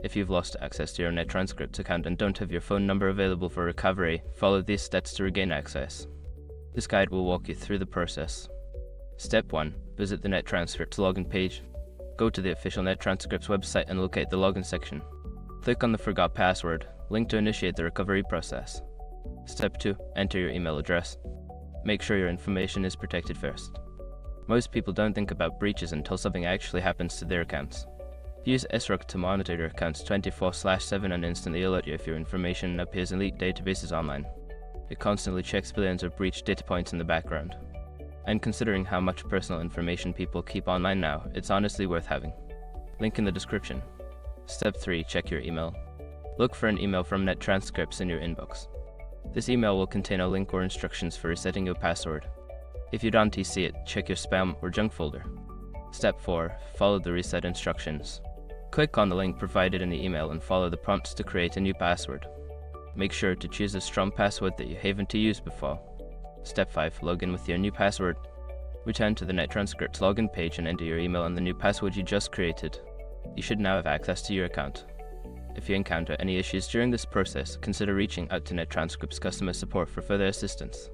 If you've lost access to your NetTranscripts account and don't have your phone number available for recovery, follow these steps to regain access. This guide will walk you through the process. Step 1. Visit the NetTranscripts login page. Go to the official NetTranscripts website and locate the login section. Click on the Forgot Password link to initiate the recovery process. Step 2. Enter your email address. Make sure your information is protected first. Most people don't think about breaches until something actually happens to their accounts. Use SROC to monitor your accounts 24/7 and instantly alert you if your information appears in leaked databases online. It constantly checks billions of breached data points in the background. And considering how much personal information people keep online now, it's honestly worth having. Link in the description. Step 3. Check your email. Look for an email from NetTranscripts in your inbox. This email will contain a link or instructions for resetting your password. If you don't see it, check your spam or junk folder. Step 4. Follow the reset instructions. Click on the link provided in the email and follow the prompts to create a new password. Make sure to choose a strong password that you haven't used before. Step 5. Log in with your new password. Return to the NetTranscripts login page and enter your email and the new password you just created. You should now have access to your account. If you encounter any issues during this process, consider reaching out to NetTranscripts customer support for further assistance.